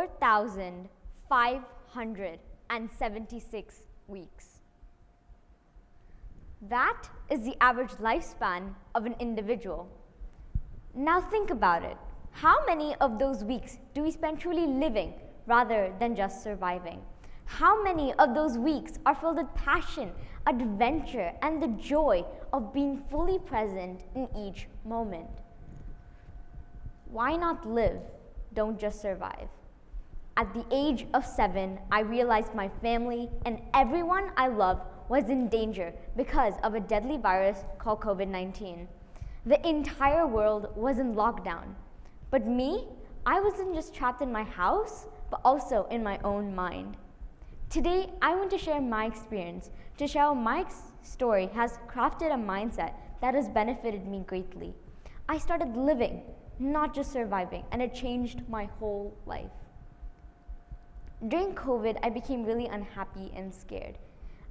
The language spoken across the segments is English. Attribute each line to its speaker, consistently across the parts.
Speaker 1: 4,576 weeks. That is the average lifespan of an individual. Now think about it. How many of those weeks do we spend truly living rather than just surviving? How many of those weeks are filled with passion, adventure, and the joy of being fully present in each moment? Why not live? Don't just survive. At the age of 7, I realized my family and everyone I love was in danger because of a deadly virus called COVID-19. The entire world was in lockdown. But me, I wasn't just trapped in my house, but also in my own mind. Today, I want to share my experience, to share how my story has crafted a mindset that has benefited me greatly. I started living, not just surviving, and it changed my whole life. During COVID, I became really unhappy and scared.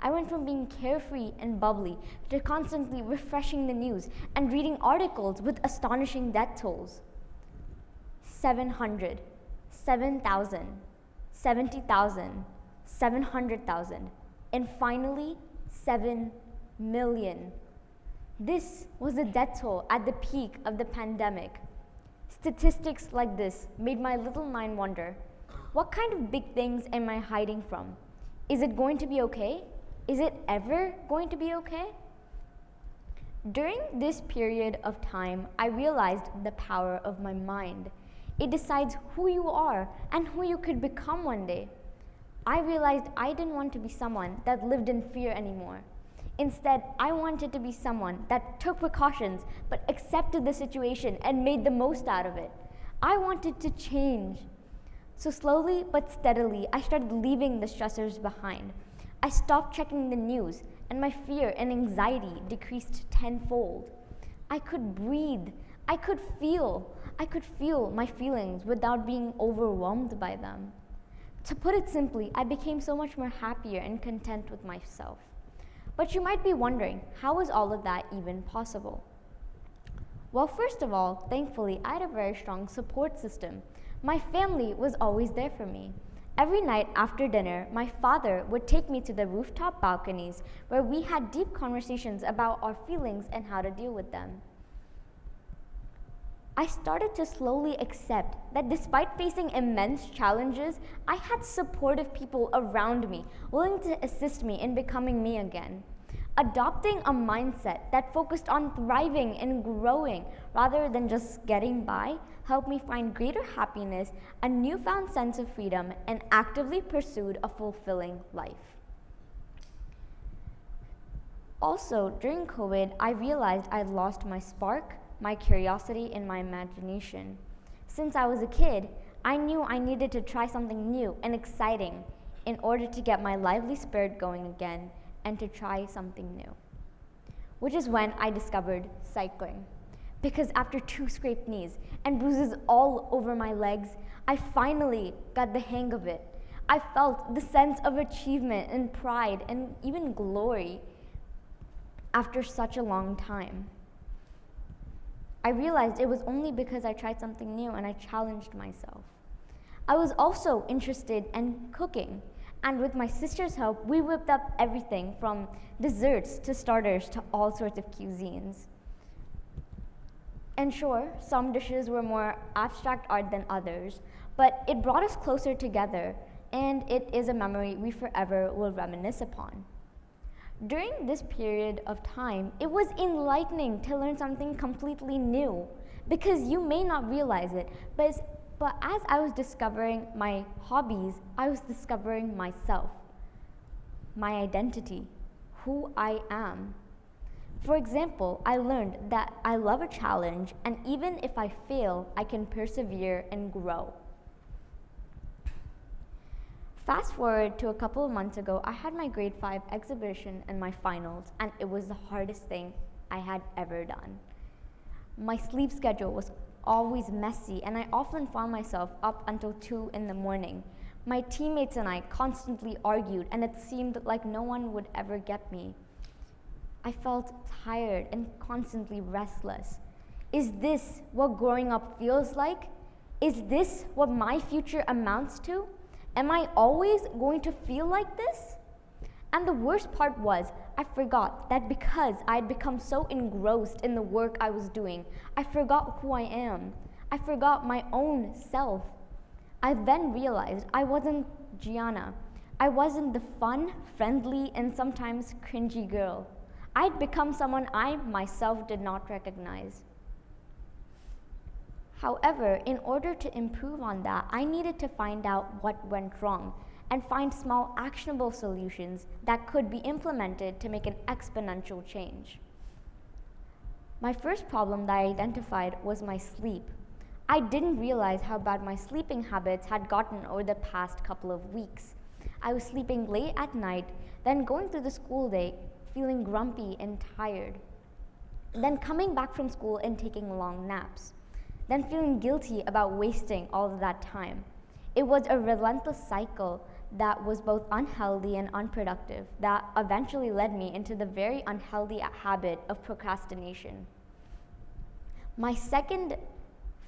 Speaker 1: I went from being carefree and bubbly to constantly refreshing the news and reading articles with astonishing death tolls. 700, 7,000, 70,000, 700,000, and finally 7 million. This was the death toll at the peak of the pandemic. Statistics like this made my little mind wonder, what kind of big things am I hiding from? Is it going to be okay? Is it ever going to be okay? During this period of time, I realized the power of my mind. It decides who you are and who you could become one day. I realized I didn't want to be someone that lived in fear anymore. Instead, I wanted to be someone that took precautions but accepted the situation and made the most out of it. I wanted to change. So slowly but steadily, I started leaving the stressors behind. I stopped checking the news, and my fear and anxiety decreased tenfold. I could breathe. I could feel my feelings without being overwhelmed by them. To put it simply, I became so much more happier and content with myself. But you might be wondering, how was all of that even possible? Well, first of all, thankfully, I had a very strong support system. My family was always there for me. Every night after dinner, my father would take me to the rooftop balconies where we had deep conversations about our feelings and how to deal with them. I started to slowly accept that despite facing immense challenges, I had supportive people around me willing to assist me in becoming me again. Adopting a mindset that focused on thriving and growing rather than just getting by helped me find greater happiness, a newfound sense of freedom, and actively pursued a fulfilling life. Also, during COVID, I realized I'd lost my spark, my curiosity, and my imagination. Since I was a kid, I knew I needed to try something new and exciting in order to get my lively spirit going again and to try something new. Which is when I discovered cycling. Because after 2 scraped knees and bruises all over my legs, I finally got the hang of it. I felt the sense of achievement and pride and even glory after such a long time. I realized it was only because I tried something new and I challenged myself. I was also interested in cooking, and with my sister's help, we whipped up everything from desserts to starters to all sorts of cuisines. And sure, some dishes were more abstract art than others, but it brought us closer together, and it is a memory we forever will reminisce upon. During this period of time, it was enlightening to learn something completely new, because you may not realize it, but as I was discovering my hobbies, I was discovering myself, my identity, who I am. For example, I learned that I love a challenge, and even if I fail, I can persevere and grow. Fast forward to a couple of months ago, I had my grade 5 exhibition and my finals, and it was the hardest thing I had ever done. My sleep schedule was always messy, and I often found myself up until 2 in the morning. My teammates and I constantly argued, and it seemed like no one would ever get me. I felt tired and constantly restless. Is this what growing up feels like? Is this what my future amounts to? Am I always going to feel like this? And the worst part was, I forgot that because I had become so engrossed in the work I was doing, I forgot who I am. I forgot my own self. I then realized I wasn't Jeana. I wasn't the fun, friendly, and sometimes cringy girl. I'd become someone I myself did not recognize. However, in order to improve on that, I needed to find out what went wrong and find small actionable solutions that could be implemented to make an exponential change. My first problem that I identified was my sleep. I didn't realize how bad my sleeping habits had gotten over the past couple of weeks. I was sleeping late at night, then going through the school day feeling grumpy and tired, then coming back from school and taking long naps, then feeling guilty about wasting all of that time. It was a relentless cycle that was both unhealthy and unproductive that eventually led me into the very unhealthy habit of procrastination. My second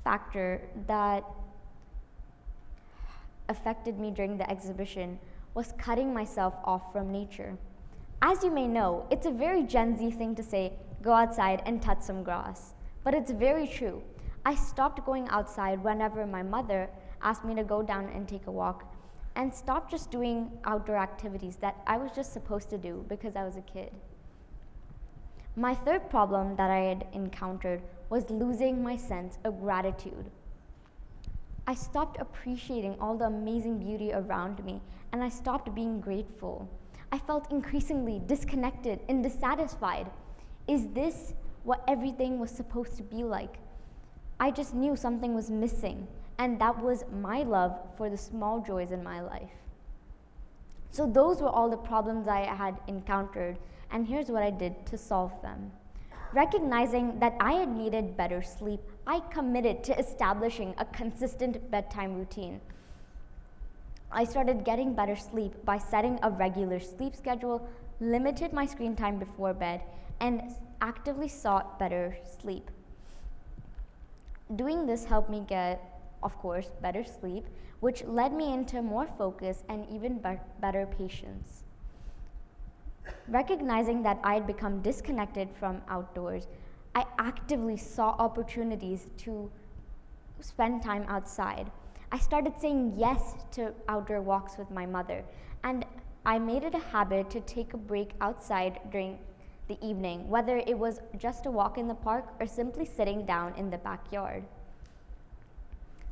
Speaker 1: factor that affected me during the exhibition was cutting myself off from nature. As you may know, it's a very Gen Z thing to say, go outside and touch some grass. But it's very true. I stopped going outside whenever my mother asked me to go down and take a walk, and stopped just doing outdoor activities that I was just supposed to do because I was a kid. My third problem that I had encountered was losing my sense of gratitude. I stopped appreciating all the amazing beauty around me, and I stopped being grateful. I felt increasingly disconnected and dissatisfied. Is this what everything was supposed to be like? I just knew something was missing, and that was my love for the small joys in my life. So those were all the problems I had encountered, and here's what I did to solve them. Recognizing that I had needed better sleep, I committed to establishing a consistent bedtime routine. I started getting better sleep by setting a regular sleep schedule, limited my screen time before bed, and actively sought better sleep. Doing this helped me get, of course, better sleep, which led me into more focus and even better patience. Recognizing that I had become disconnected from outdoors, I actively sought opportunities to spend time outside. I started saying yes to outdoor walks with my mother, and I made it a habit to take a break outside during the evening, whether it was just a walk in the park or simply sitting down in the backyard.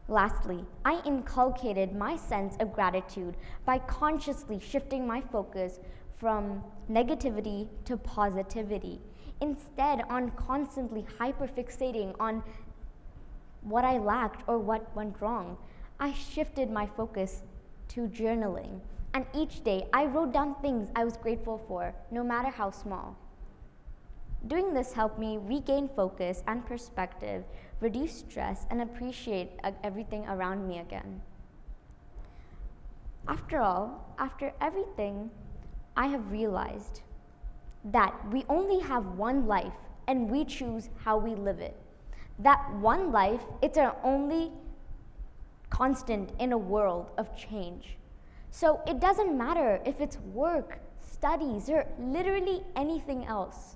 Speaker 1: Lastly, I inculcated my sense of gratitude by consciously shifting my focus from negativity to positivity, instead on constantly hyperfixating on what I lacked or what went wrong. I shifted my focus to journaling, and each day I wrote down things I was grateful for, no matter how small. Doing this helped me regain focus and perspective, reduce stress, and appreciate everything around me again. After all, after everything, I have realized that we only have one life and we choose how we live it. That one life, it's our only constant in a world of change. So it doesn't matter if it's work, studies, or literally anything else.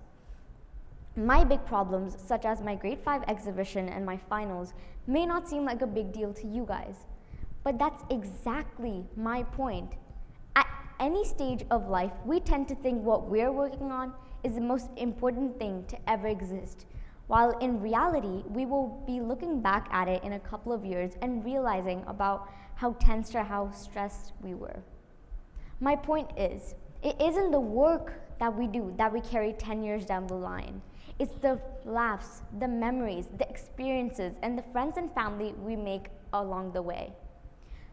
Speaker 1: My big problems, such as my grade 5 exhibition and my finals, may not seem like a big deal to you guys, but that's exactly my point. At any stage of life, we tend to think what we're working on is the most important thing to ever exist, while in reality, we will be looking back at it in a couple of years and realizing about how tense or how stressed we were. My point is, it isn't the work that we do that we carry 10 years down the line. It's the laughs, the memories, the experiences, and the friends and family we make along the way.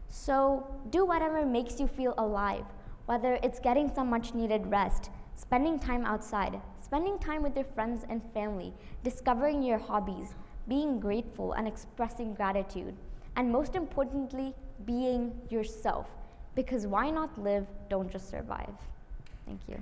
Speaker 1: So do whatever makes you feel alive, whether it's getting some much needed rest, spending time outside, spending time with your friends and family, discovering your hobbies, being grateful and expressing gratitude, and most importantly, being yourself. Because why not live, don't just survive. Thank you.